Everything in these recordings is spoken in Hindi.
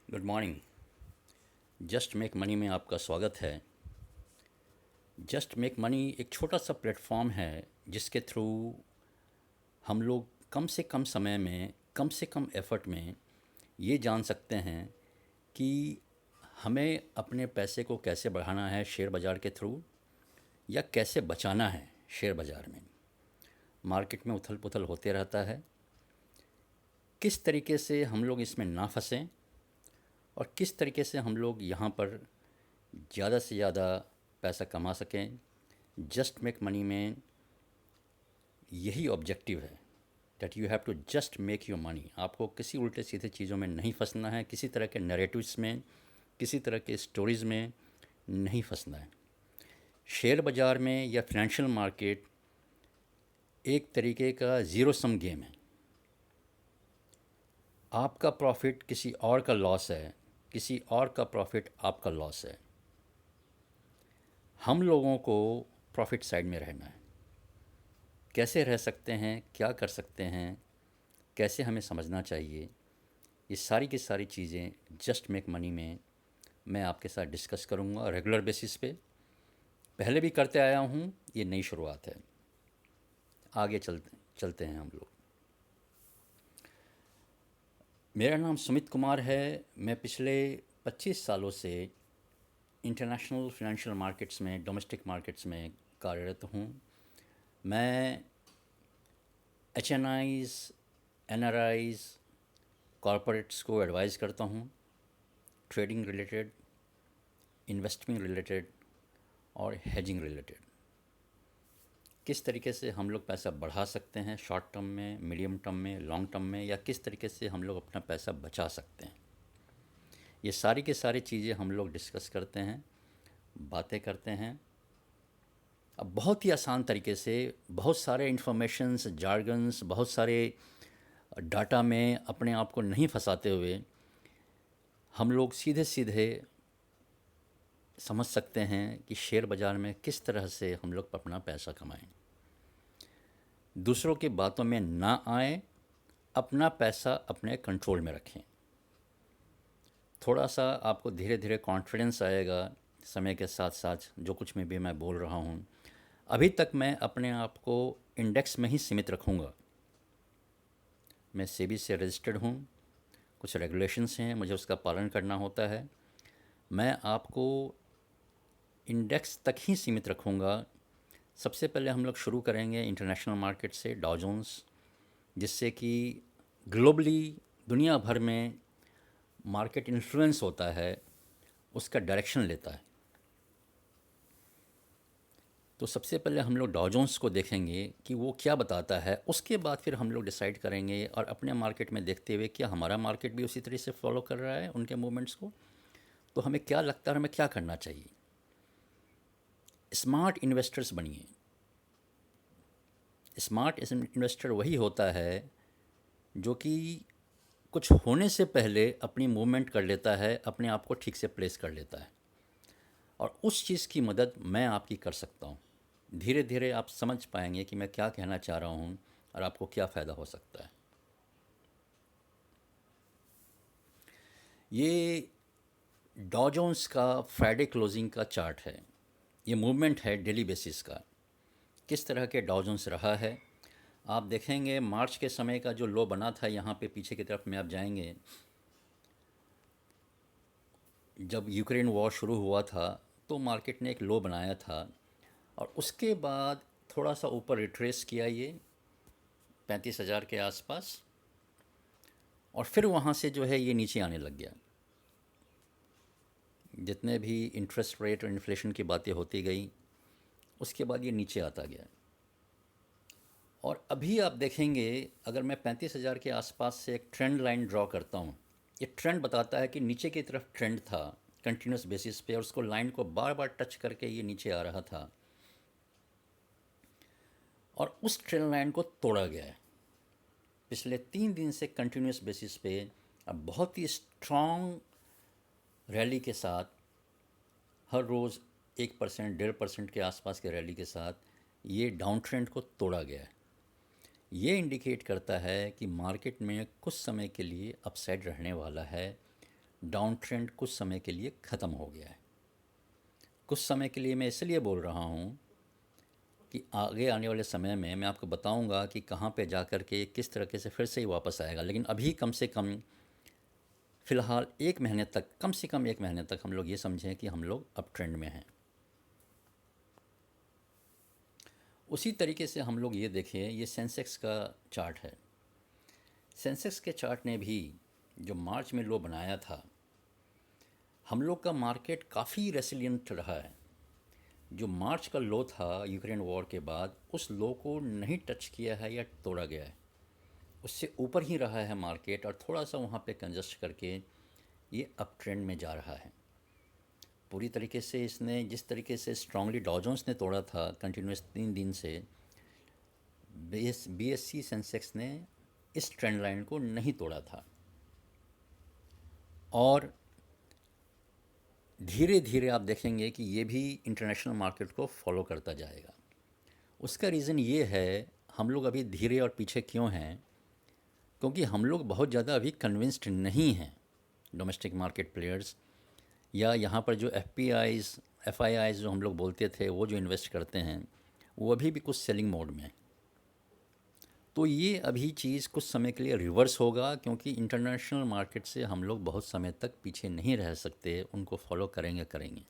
Good morning. Just make money में आपका स्वागत है। जस्ट मेक मनी एक छोटा सा प्लेटफॉर्म है जिसके थ्रू हम लोग कम से कम समय में कम से कम एफर्ट में ये जान सकते हैं कि हमें अपने पैसे को कैसे बढ़ाना है शेयर बाज़ार के थ्रू, या कैसे बचाना है शेयर बाज़ार में। मार्केट में उथल पुथल होते रहता है, किस तरीके से हम लोग इसमें ना फंसें और किस तरीके से हम लोग यहाँ पर ज़्यादा से ज़्यादा पैसा कमा सकें। जस्ट मेक मनी में यही ऑब्जेक्टिव है, that you have to just make your money. आपको किसी उल्टे सीधे चीज़ों में नहीं फंसना है, किसी तरह के नैरेटिव्स में, किसी तरह के स्टोरीज़ में नहीं फंसना है। शेयर बाज़ार में या फाइनेंशियल मार्केट एक तरीके का ज़ीरो सम गेम है। आपका प्रॉफिट किसी और का लॉस है, किसी और का प्रॉफिट आपका लॉस है। हम लोगों को प्रॉफिट साइड में रहना है। कैसे रह सकते हैं, क्या कर सकते हैं, कैसे हमें समझना चाहिए, ये सारी की सारी चीज़ें जस्ट मेक मनी में मैं आपके साथ डिस्कस करूँगा रेगुलर बेसिस पे। पहले भी करते आया हूँ, ये नई शुरुआत है। आगे चलते हैं हम लोग। मेरा नाम सुमित कुमार है। मैं पिछले 25 सालों से इंटरनेशनल फाइनेंशियल मार्केट्स में, डोमेस्टिक मार्केट्स में कार्यरत हूँ। मैं H N Is, N R Is, corporates को एडवाइज़ करता हूँ, ट्रेडिंग रिलेटेड, इन्वेस्टमेंट रिलेटेड और हेजिंग रिलेटेड। किस तरीके से हम लोग पैसा बढ़ा सकते हैं शॉर्ट टर्म में, मीडियम टर्म में, लॉन्ग टर्म में, या किस तरीके से हम लोग अपना पैसा बचा सकते हैं। ये सारी की सारी चीज़ें हम लोग डिस्कस करते हैं, बातें करते हैं। अब बहुत ही आसान तरीके से, बहुत सारे इन्फॉर्मेशंस, जार्गन्स, बहुत सारे डाटा में अपने आप को नहीं फंसाते हुए हम लोग सीधे सीधे समझ सकते हैं कि शेयर बाज़ार में किस तरह से हम लोग अपना पैसा कमाएं। दूसरों की बातों में ना आए, अपना पैसा अपने कंट्रोल में रखें। थोड़ा सा आपको धीरे धीरे कॉन्फिडेंस आएगा समय के साथ साथ, जो कुछ में भी मैं बोल रहा हूँ। अभी तक मैं अपने आप को इंडेक्स में ही सीमित रखूँगा। मैं सेबी से रजिस्टर्ड हूँ, कुछ रेगुलेशंस हैं, मुझे उसका पालन करना होता है। मैं आपको इंडेक्स तक ही सीमित रखूँगा। सबसे पहले हम लोग शुरू करेंगे इंटरनेशनल मार्केट से, डाउ जोन्स, जिससे कि ग्लोबली दुनिया भर में मार्केट इन्फ्लुएंस होता है, उसका डायरेक्शन लेता है। तो सबसे पहले हम लोग डाउ जोन्स को देखेंगे कि वो क्या बताता है। उसके बाद फिर हम लोग डिसाइड करेंगे और अपने मार्केट में देखते हुए क्या हमारा मार्केट भी उसी तरह से फॉलो कर रहा है उनके मूवमेंट्स को, तो हमें क्या लगता है, हमें क्या करना चाहिए। स्मार्ट इन्वेस्टर्स बनिए। स्मार्ट इन्वेस्टर वही होता है जो कि कुछ होने से पहले अपनी मूवमेंट कर लेता है, अपने आप को ठीक से प्लेस कर लेता है, और उस चीज़ की मदद मैं आपकी कर सकता हूँ। धीरे धीरे आप समझ पाएंगे कि मैं क्या कहना चाह रहा हूँ और आपको क्या फ़ायदा हो सकता है। ये डॉ जोन्स का फ्राइडे क्लोजिंग का चार्ट है। ये मूवमेंट है डेली बेसिस का, किस तरह के डॉ जोन्स रहा है। आप देखेंगे मार्च के समय का जो लो बना था, यहाँ पे पीछे की तरफ में आप जाएंगे, जब यूक्रेन वॉर शुरू हुआ था तो मार्केट ने एक लो बनाया था, और उसके बाद थोड़ा सा ऊपर रिट्रेस किया ये 35,000 के आसपास, और फिर वहाँ से जो है ये नीचे आने लग गया। जितने भी इंटरेस्ट रेट और इन्फ्लेशन की बातें होती गई, उसके बाद ये नीचे आता गया। और अभी आप देखेंगे, अगर मैं 35,000 के आसपास से एक ट्रेंड लाइन ड्रॉ करता हूँ, ये ट्रेंड बताता है कि नीचे की तरफ ट्रेंड था कंटिन्यूस बेसिस पे, और उसको लाइन को बार बार टच करके ये नीचे आ रहा था, और उस ट्रेंड लाइन को तोड़ा गया है पिछले 3 दिन से कंटिन्यूस बेसिस पे। अब बहुत ही स्ट्रॉन्ग रैली के साथ, हर रोज़ 1%, 1.5% के आसपास के रैली के साथ ये डाउन ट्रेंड को तोड़ा गया है। ये इंडिकेट करता है कि मार्केट में कुछ समय के लिए अपसाइड रहने वाला है। डाउन ट्रेंड कुछ समय के लिए ख़त्म हो गया है। कुछ समय के लिए मैं इसलिए बोल रहा हूँ कि आगे आने वाले समय में मैं आपको बताऊंगा कि कहाँ पे जा कर के किस तरीके से फिर से ही वापस आएगा। लेकिन अभी कम से कम फ़िलहाल 1 महीने तक, कम से कम 1 महीने तक हम लोग ये समझें कि हम लोग अप ट्रेंड में हैं। उसी तरीके से हम लोग ये देखें, ये सेंसेक्स का चार्ट है। सेंसेक्स के चार्ट ने भी जो मार्च में लो बनाया था, हम लोग का मार्केट काफ़ी रेसिलिएंट रहा है। जो मार्च का लो था यूक्रेन वॉर के बाद, उस लो को नहीं टच किया है या तोड़ा गया है, उससे ऊपर ही रहा है मार्केट, और थोड़ा सा वहाँ पे कंजस्ट करके ये अप ट्रेंड में जा रहा है। पूरी तरीके से इसने जिस तरीके से स्ट्रांगली डॉ जोन्स ने तोड़ा था कंटिन्यूस 3 दिन से, बीएससी सेंसेक्स ने इस ट्रेंड लाइन को नहीं तोड़ा था, और धीरे धीरे आप देखेंगे कि ये भी इंटरनेशनल मार्केट को फॉलो करता जाएगा। उसका रीज़न ये है, हम लोग अभी धीरे और पीछे क्यों हैं, क्योंकि हम लोग बहुत ज़्यादा अभी कन्विंस्ड नहीं हैं। डोमेस्टिक मार्केट प्लेयर्स या यहाँ पर जो एफ आई आईज़ जो हम लोग बोलते थे, वो जो इन्वेस्ट करते हैं, वो अभी भी कुछ सेलिंग मोड में है। तो ये अभी चीज़ कुछ समय के लिए रिवर्स होगा, क्योंकि इंटरनेशनल मार्केट से हम लोग बहुत समय तक पीछे नहीं रह सकते, उनको फॉलो करेंगे।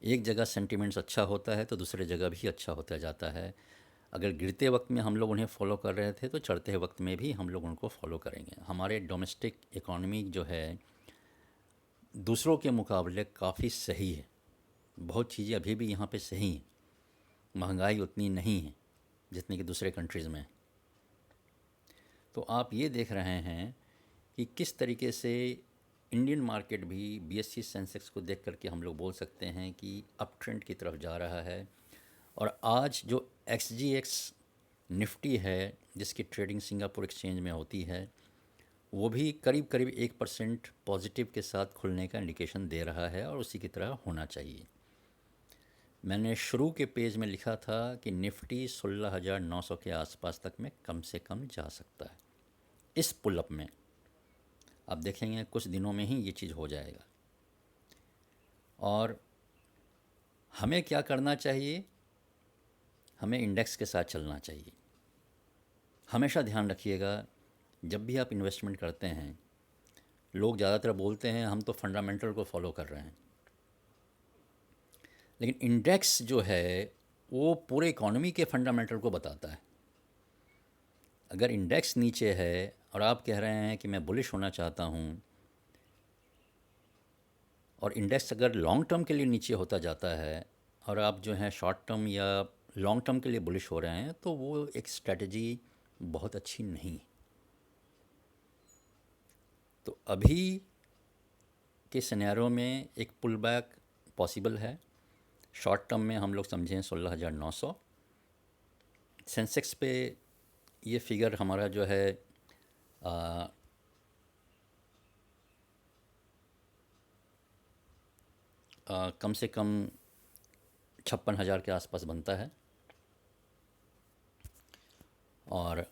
एक जगह सेंटिमेंट्स अच्छा होता है तो दूसरे जगह भी अच्छा होता जाता है। अगर गिरते वक्त में हम लोग उन्हें फॉलो कर रहे थे, तो चढ़ते वक्त में भी हम लोग उनको फॉलो करेंगे। हमारे डोमेस्टिक इकॉनमी जो है दूसरों के मुकाबले काफ़ी सही है। बहुत चीज़ें अभी भी यहाँ पे सही हैं। महंगाई उतनी नहीं है जितनी कि दूसरे कंट्रीज़ में। तो आप ये देख रहे हैं कि किस तरीके से इंडियन मार्केट भी बीएससी सेंसेक्स को देख करके हम लोग बोल सकते हैं कि अप ट्रेंड की तरफ जा रहा है। और आज जो एक्सजीएक्स निफ्टी है, जिसकी ट्रेडिंग सिंगापुर एक्सचेंज में होती है, वो भी करीब करीब 1% पॉजिटिव के साथ खुलने का इंडिकेशन दे रहा है, और उसी की तरह होना चाहिए। मैंने शुरू के पेज में लिखा था कि निफ्टी 16,900 के आसपास तक में कम से कम जा सकता है। इस पुलअप में आप देखेंगे कुछ दिनों में ही ये चीज़ हो जाएगा। और हमें क्या करना चाहिए, हमें इंडेक्स के साथ चलना चाहिए। हमेशा ध्यान रखिएगा, जब भी आप इन्वेस्टमेंट करते हैं, लोग ज़्यादातर बोलते हैं हम तो फंडामेंटल को फॉलो कर रहे हैं, लेकिन इंडेक्स जो है वो पूरे इकॉनमी के फंडामेंटल को बताता है। अगर इंडेक्स नीचे है और आप कह रहे हैं कि मैं बुलिश होना चाहता हूँ, और इंडेक्स अगर लॉन्ग टर्म के लिए नीचे होता जाता है और आप जो है शॉर्ट टर्म या लॉन्ग टर्म के लिए बुलिश हो रहे हैं, तो वो एक स्ट्रेटजी बहुत अच्छी नहीं है। तो अभी के सिनेरियो में एक पुल बैक पॉसिबल है। शॉर्ट टर्म में हम लोग समझें 16,900। सेंसेक्स पे ये फिगर हमारा जो है कम से कम 56,000 के आसपास बनता है, और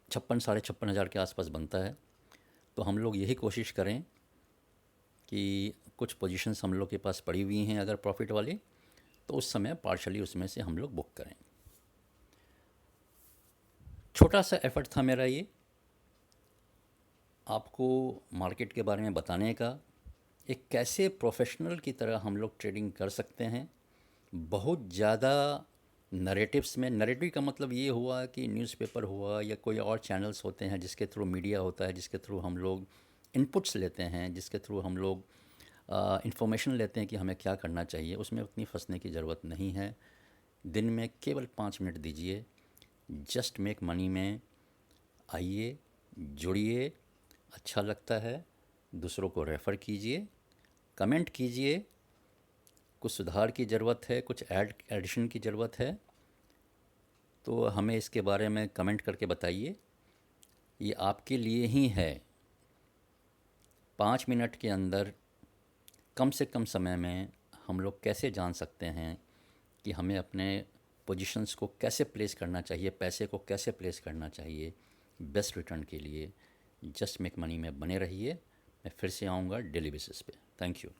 56,000 के आसपास बनता है। तो हम लोग यही कोशिश करें कि कुछ पोजीशंस हम लोग के पास पड़ी हुई हैं अगर प्रॉफिट वाली, तो उस समय पार्शली उसमें से हम लोग बुक करें। छोटा सा एफर्ट था मेरा ये, आपको मार्केट के बारे में बताने का, एक कैसे प्रोफेशनल की तरह हम लोग ट्रेडिंग कर सकते हैं। बहुत ज़्यादा नरेटिव्स में, नरेटिव का मतलब ये हुआ कि न्यूज़पेपर हुआ या कोई और चैनल्स होते हैं जिसके थ्रू मीडिया होता है, जिसके थ्रू हम लोग इनपुट्स लेते हैं, जिसके थ्रू हम लोग इंफॉर्मेशन लेते हैं कि हमें क्या करना चाहिए, उसमें उतनी फंसने की ज़रूरत नहीं है। दिन में केवल 5 मिनट दीजिए, जस्ट मेक मनी में आइए, जुड़िए, अच्छा लगता है, दूसरों को रेफ़र कीजिए, कमेंट कीजिए। कुछ सुधार की ज़रूरत है, कुछ एडिशन की ज़रूरत है, तो हमें इसके बारे में कमेंट करके बताइए। ये आपके लिए ही है। 5 मिनट के अंदर कम से कम समय में हम लोग कैसे जान सकते हैं कि हमें अपने पोजीशंस को कैसे प्लेस करना चाहिए, पैसे को कैसे प्लेस करना चाहिए बेस्ट रिटर्न के लिए। जस्ट मेक मनी में बने रहिए। मैं फिर से आऊँगा डेली बेसिस पे। Thank you.